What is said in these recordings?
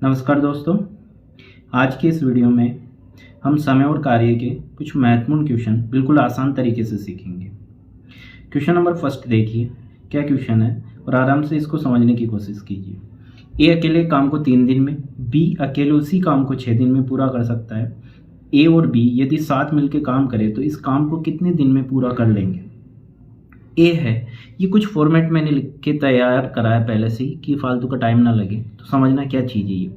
नमस्कार दोस्तों, आज की इस वीडियो में हम समय और कार्य के कुछ महत्वपूर्ण क्वेश्चन बिल्कुल आसान तरीके से सीखेंगे। क्वेश्चन नंबर फर्स्ट देखिए क्या क्वेश्चन है और आराम से इसको समझने की कोशिश कीजिए। ए अकेले काम को 3 दिन में, बी अकेले उसी काम को 6 दिन में पूरा कर सकता है। ए और बी यदि साथ मिलकर काम करें तो इस काम को कितने दिन में पूरा कर लेंगे। ए है, ये कुछ फॉर्मेट मैंने लिख के तैयार करा है पहले से ही कि फालतू का टाइम ना लगे, तो समझना क्या चीज़ है ये।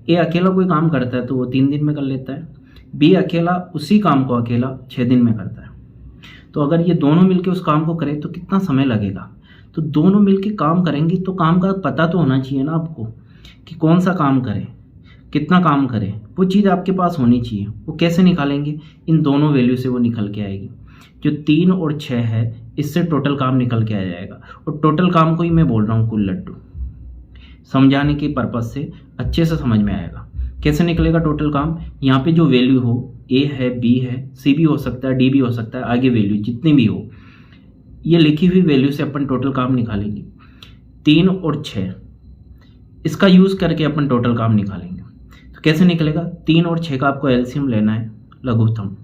ए अकेला कोई काम करता है तो वो 3 दिन में कर लेता है। बी अकेला उसी काम को अकेला 6 दिन में करता है। तो अगर ये दोनों मिलके उस काम को करें तो कितना समय लगेगा। तो दोनों मिलके काम करेंगे तो काम का पता तो होना चाहिए ना आपको कि कौन सा काम करें, कितना काम करें, वो चीज़ आपके पास होनी चाहिए। वो कैसे निकालेंगे, इन दोनों वैल्यू से वो निकल के आएगी। जो 3 और 6 है इससे टोटल काम निकल के आ जाएगा, और टोटल काम को ही मैं बोल रहा हूँ कुल लड्डू। समझाने के पर्पज़ से अच्छे से समझ में आएगा कैसे निकलेगा टोटल काम। यहाँ पे जो वैल्यू हो, ए है, बी है, सी भी हो सकता है, डी भी हो सकता है, आगे वैल्यू जितनी भी हो, ये लिखी हुई वैल्यू से अपन टोटल काम निकालेंगे। 3 और 6 इसका यूज़ करके अपन टोटल काम निकालेंगे। तो कैसे निकलेगा, 3 और 6 का आपको एलसीएम लेना है, लघुत्तम।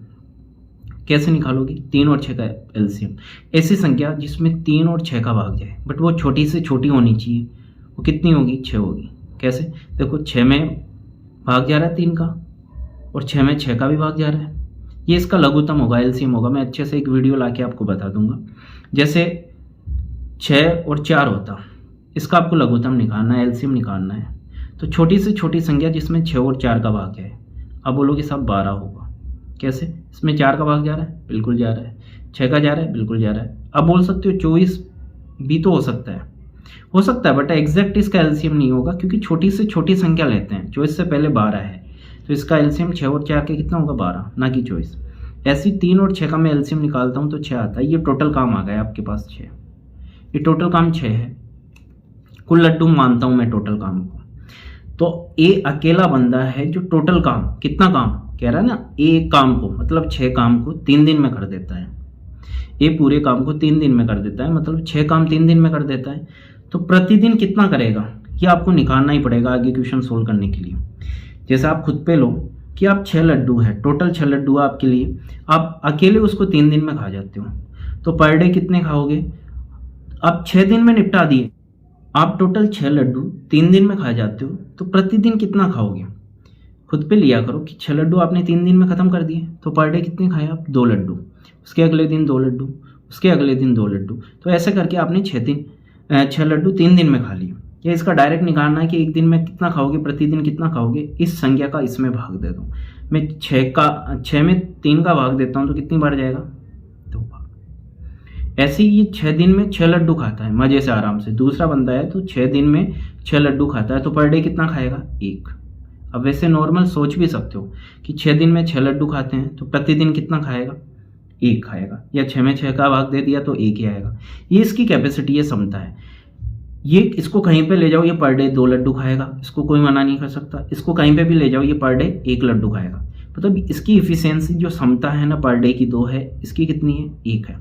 कैसे निकालोगे, 3 और 6 का एलसीएम। ऐसी संख्या जिसमें 3 और 6 का भाग जाए, बट वो छोटी से छोटी होनी चाहिए। वो कितनी होगी, 6 होगी। कैसे, देखो 6 में भाग जा रहा है 3 का, और 6 में 6 का भी भाग जा रहा है। ये इसका लघुत्तम होगा, एलसीएम होगा। मैं अच्छे से एक वीडियो लाके आपको बता दूंगा। जैसे 6 और 4 होता, इसका आपको लघुत्तम निकालना है, एलसीएम निकालना है। तो छोटी से छोटी संख्या जिसमें 6 और 4 का भाग जाए, अब बोलोगे साहब 12 होगा। कैसे, इसमें 4 का भाग जा रहा है, बिल्कुल जा रहा है। 6 का जा रहा है, बिल्कुल जा रहा है। अब बोल सकते हो 24 भी तो हो सकता है, बट एग्जैक्ट इसका एलसीएम नहीं होगा क्योंकि छोटी से छोटी संख्या लेते हैं। 24 से पहले 12 है, तो इसका एलसीएम 6 और 4 के कितना होगा, 12, ना कि 24। ऐसी 3 और 6 का मैं एलसीएम निकालता हूँ तो 6 आता है। ये टोटल काम आ गया आपके पास 6। ये टोटल काम 6 है। कुल लड्डू मानता हूँ मैं टोटल काम को। तो ए अकेला बंदा है जो टोटल काम, कितना काम कह रहा है ना, एक काम को मतलब 6 काम को 3 दिन में कर देता है। ये पूरे काम को 3 दिन में कर देता है, मतलब 6 काम 3 दिन में कर देता है। तो प्रतिदिन कितना करेगा ये आपको निकालना ही पड़ेगा आगे क्वेश्चन सोल्व करने के लिए। जैसे आप खुद पे लो कि आप 6 लड्डू है, टोटल 6 लड्डू है आपके लिए, आप अकेले उसको 3 दिन में खा जाते हो, तो पर डे कितने खाओगे। आप 6 दिन में निपटा दिए, आप टोटल 6 लड्डू 3 दिन में खा जाते हो, तो प्रतिदिन कितना खाओगे। खुद पे लिया करो कि 6 लड्डू आपने 3 दिन में ख़त्म कर दिए, तो पर डे कितने खाए आप, 2 लड्डू। उसके अगले दिन 2 लड्डू, उसके अगले दिन 2 लड्डू। तो ऐसे करके आपने 6 लड्डू 3 दिन में खा लिए। या इसका डायरेक्ट निकालना है कि एक दिन में कितना खाओगे, प्रतिदिन कितना खाओगे। इस संख्या का इसमें भाग दे दो। मैं 6 में 3 का भाग देता हूँ तो कितनी बार जाएगा, 2 बार। ऐसे ही ये 6 दिन में 6 लड्डू खाता है मज़े से आराम से। दूसरा बंदा है तो 6 दिन में 6 लड्डू खाता है, तो पर डे कितना खाएगा, 1। अब वैसे नॉर्मल सोच भी सकते हो कि 6 दिन में 6 लड्डू खाते हैं तो प्रतिदिन कितना खाएगा, 1 खाएगा। या 6 में 6 का भाग दे दिया तो 1 ही आएगा। ये इसकी कैपेसिटी, ये क्षमता है। ये इसको कहीं पे ले जाओ, ये पर डे 2 लड्डू खाएगा, इसको कोई मना नहीं कर सकता। इसको कहीं पे भी ले जाओ, ये पर डे 1 लड्डू खाएगा। मतलब इसकी इफिशियंसी जो क्षमता है ना पर डे की 2 है, इसकी कितनी है, 1 है।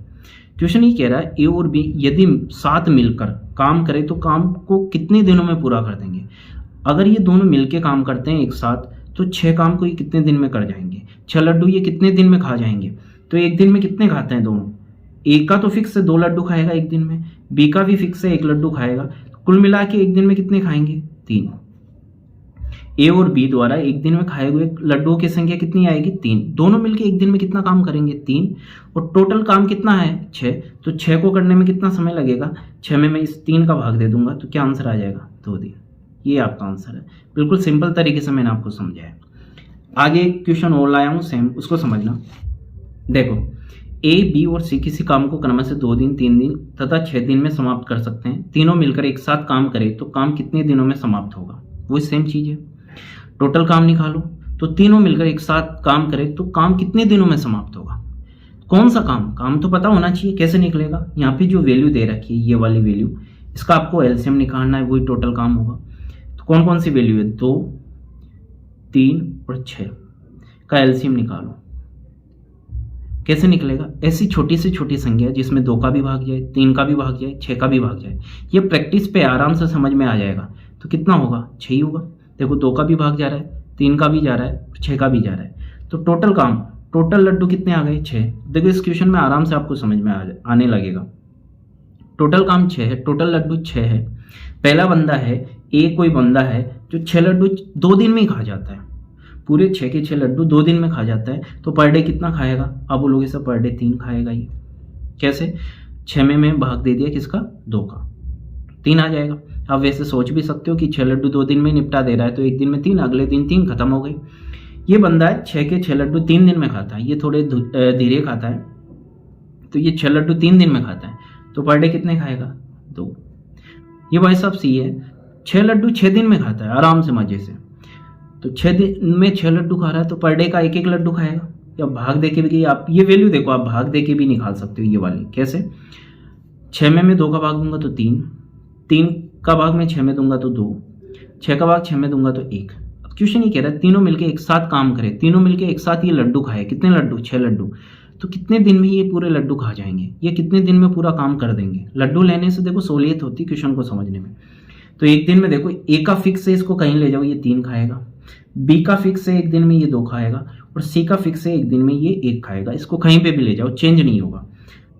क्वेश्चन ये कह रहा है ए और बी यदि साथ मिलकर काम करें तो काम को कितने दिनों में पूरा कर देंगे। अगर ये दोनों मिलके काम करते हैं एक साथ तो 6 काम को ये कितने दिन में कर जाएंगे। 6 लड्डू ये कितने दिन में खा जाएंगे। तो एक दिन में कितने खाते हैं दोनों, ए का तो फिक्स है 2 लड्डू खाएगा एक दिन में, बी का भी फिक्स है 1 लड्डू खाएगा। कुल मिला के एक दिन में कितने खाएंगे, 3। ए और बी द्वारा एक दिन में खाए हुए लड्डुओं की संख्या कितनी आएगी, 3। दोनों मिलके एक दिन में कितना काम करेंगे, 3। और टोटल काम कितना है, 6। तो 6 को करने में कितना समय लगेगा, 6 में मैं इस 3 का भाग दे दूंगा तो क्या आंसर आ जाएगा, 2 दिन। ये आपका आंसर है। बिल्कुल सिंपल तरीके से मैंने आपको समझाया। आगे क्वेश्चन और लाया हूँ सेम, उसको समझना। देखो ए, बी और सी किसी काम को क्रम से 2 दिन, 3 दिन तथा 6 दिन में समाप्त कर सकते हैं। तीनों मिलकर एक साथ काम करें तो काम कितने दिनों में समाप्त होगा। वो सेम चीज़ है, टोटल काम निकालो। तो तीनों मिलकर एक साथ काम करें तो काम कितने दिनों में समाप्त होगा। कौन सा काम तो पता होना चाहिए। कैसे निकलेगा, यहाँ पे जो वैल्यू दे रखी है ये वाली वैल्यू, इसका आपको एलसीएम निकालना है, वही टोटल काम होगा। तो कौन कौन सी वैल्यू है, 2, 3 और 6 का एलसीएम निकालो। कैसे निकलेगा, ऐसी छोटी से छोटी संख्या जिसमें 2 का भी भाग जाए, 3 का भी भाग जाए, 6 का भी भाग जाए। ये प्रैक्टिस पे आराम से समझ में आ जाएगा। तो कितना होगा, 6 ही होगा। देखो 2 का भी भाग जा रहा है, 3 का भी जा रहा है, 6 का भी जा रहा है। तो टोटल लड्डू कितने आ गए? 6। देखो इस क्वेश्चन में आराम से आपको समझ में आने लगेगा। टोटल काम 6 है, टोटल लड्डू 6 है। पहला बंदा है, एक कोई बंदा है जो 6 लड्डू 2 दिन में ही खा जाता है, पूरे 6 के 6 लड्डू 2 दिन में खा जाता है। तो पर डे कितना खाएगा? आप बोलोगे सर पर डे 3 खाएगा। ये कैसे? 6 में भाग दे दिया किसका? 2 का, 3 आ जाएगा। आप वैसे सोच भी सकते हो कि 6 लड्डू 2 दिन में निपटा दे रहा है तो एक दिन में 3, अगले दिन 3 खत्म हो गई। ये बंदा है 6 के 6 लड्डू 3 दिन में खाता है, ये थोड़े धीरे खाता है, तो ये 6 लड्डू 3 दिन में खाता है, तो पर डे कितने खाएगा? 2। ये भाई साहब सी है, 6 लड्डू 6 दिन में खाता है आराम से मजे से, तो 6 दिन में 6 लड्डू खा रहा है तो पर डे का 1-1 लड्डू खाएगा। या भाग दे के भी, आप ये वैल्यू देखो, आप भाग दे के भी निकाल सकते हो ये वाली। कैसे? 6 में 2 का भाग दूंगा तो 3 का भाग मैं 6 में दूंगा तो 2, 6 का भाग 6 में दूंगा तो 1। अब क्वेश्चन ये कह रहा है तीनों मिलके एक साथ काम करें, तीनों मिलके एक साथ ये लड्डू खाए। कितने लड्डू? 6 लड्डू। तो कितने दिन में ये पूरे लड्डू खा जाएंगे? ये कितने दिन में पूरा काम कर देंगे? लड्डू लेने से देखो सहूलियत होती है क्वेश्चन को समझने में। तो एक दिन में देखो ए का फिक्स है, इसको कहीं ले जाओ, ये 3 खाएगा। बी का फिक्स है, एक दिन में ये 2 खाएगा। और सी का फिक्स है, एक दिन में ये 1 खाएगा। इसको कहीं पे भी ले जाओ, चेंज नहीं होगा।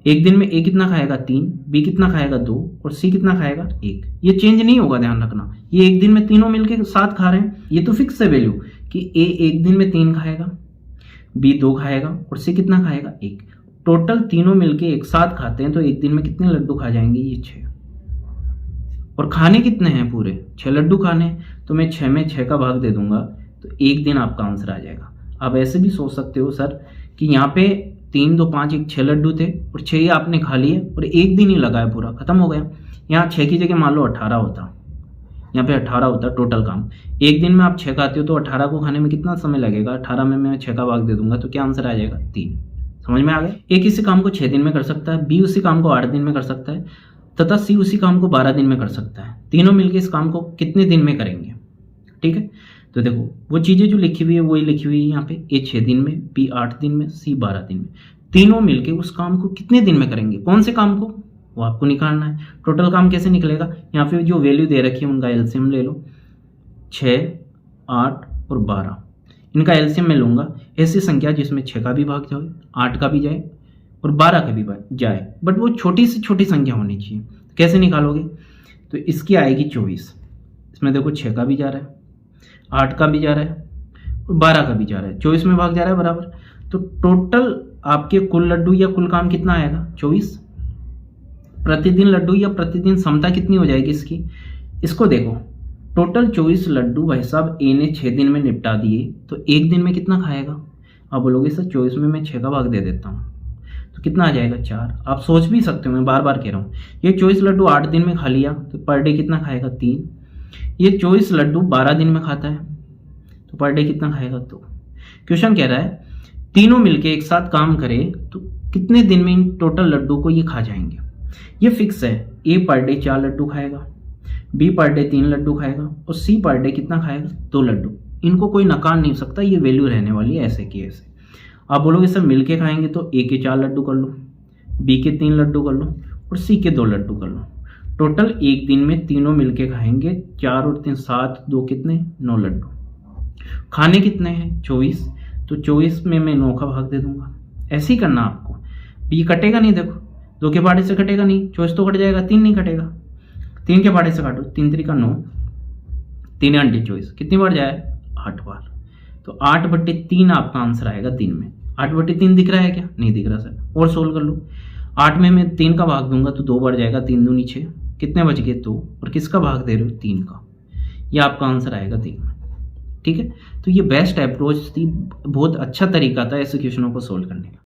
एक दिन में ए कितना खाएगा? 3, बी कितना खाएगा? 2, और सी कितना खाएगा? 1। ये चेंज नहीं होगा, ध्यान रखना। ये एक दिन में तीनों मिलके साथ खा रहे हैं, ये तो फिक्स है वैल्यू कि ए एक दिन में 3 खाएगा, बी 2 खाएगा और सी कितना खाएगा? 1। टोटल तीनों मिलके एक साथ खाते हैं तो एक दिन में कितने लड्डू खा जाएंगे? ये 6। और खाने कितने हैं? पूरे 6 लड्डू खाने हैं, तो मैं 6 में 6 का भाग दे दूंगा तो एक दिन आपका आंसर आ जाएगा। आप ऐसे भी सोच सकते हो सर कि यहाँ पे 3, 2, 5, 1 6 लड्डू थे और 6 ही आपने खा लिए और एक दिन ही लगाया, पूरा खत्म हो गया। यहाँ 6 की जगह मान लो 18 होता, यहाँ पे 18 होता टोटल काम। एक दिन में आप 6 खाते हो तो 18 को खाने में कितना समय लगेगा? 18 में मैं 6 का भाग दे दूंगा तो क्या आंसर आ जाएगा? 3। समझ में आ गया? एक इसी काम को 6 दिन में कर सकता है, बी उसी काम को 8 दिन में कर सकता है तथा सी उसी काम को 12 दिन में कर सकता है। तीनों मिलकर इस काम को कितने दिन में करेंगे? ठीक है, तो देखो वो चीज़ें जो लिखी हुई है वही लिखी हुई है यहाँ पे। ए 6 दिन में, बी 8 दिन में, सी 12 दिन में। तीनों मिलके उस काम को कितने दिन में करेंगे? कौन से काम को? वो आपको निकालना है। टोटल काम कैसे निकलेगा? यहाँ पे जो वैल्यू दे रखी है उनका एलसीएम ले लो, 6, 8 और 12। इनका एलसीएम मैं लूँगा। ऐसी संख्या जिसमें 6 का भी भाग जाए, 8 का भी जाए और 12 का भी जाए, बट वो छोटी से छोटी संख्या होनी चाहिए। कैसे निकालोगे? तो इसकी आएगी 24। इसमें देखो 6 का भी जा रहा है, 8 का भी जा रहा है और 12 का भी जा रहा है, 24 में भाग जा रहा है बराबर। तो टोटल आपके कुल लड्डू या कुल काम कितना आएगा? 24। प्रतिदिन लड्डू या प्रतिदिन क्षमता कितनी हो जाएगी इसकी? इसको देखो, टोटल 24 लड्डू भाई साहब ए ने 6 दिन में निपटा दिए तो एक दिन में कितना खाएगा? आप बोलोगे सर 24 में मैं 6 का भाग दे देता हूँ तो कितना आ जाएगा? 4। आप सोच भी सकते हो, मैं बार बार कह रहा हूँ। ये 24 लड्डू 8 दिन में खा लिया तो पर डे कितना खाएगा? 3। ये 24 लड्डू 12 दिन में खाता है तो पर डे कितना खाएगा? 2। क्वेश्चन कह रहा है तीनों मिलके एक साथ काम करें तो कितने दिन में इन टोटल लड्डू को ये खा जाएंगे? ये फिक्स है। ए पर डे 4 लड्डू खाएगा, बी पर डे 3 लड्डू खाएगा और सी पर डे कितना खाएगा? 2 लड्डू। इनको कोई नकार नहीं सकता, ये वैल्यू रहने वाली है ऐसे की ऐसे। आप बोलोगे सर मिलके खाएंगे तो ए के 4 लड्डू कर लो, बी के 3 लड्डू कर लो और सी के 2 लड्डू कर लो। टोटल एक दिन में तीनों मिलके खाएंगे 4 और 3 7, 2 कितने? 9 लड्डू। खाने कितने हैं? 24। तो 24 में मैं 9 का भाग दे दूंगा। ऐसे ही करना आपको। बी कटेगा नहीं, देखो 2 के पार्टे से कटेगा नहीं, 24 तो कट जाएगा, 3 नहीं कटेगा। 3 के पार्टे से काटो, 3 3 का 9, 3 अंडे 24, कितनी बार जाए? 8 बार। तो 8/3 आपका आंसर आएगा दिन में। 8/3 दिख रहा है क्या? नहीं दिख रहा सर, और सोल्व कर लो। 8 में मैं 3 का भाग दूंगा तो 2 बार जाएगा, 3 दूनी 6, कितने बच गए? 2। और किसका भाग दे रहे हो? 3 का। ये आपका आंसर आएगा दिन में। ठीक है, तो ये बेस्ट अप्रोच थी, बहुत अच्छा तरीका था ऐसे क्वेश्चनों को सोल्व करने का।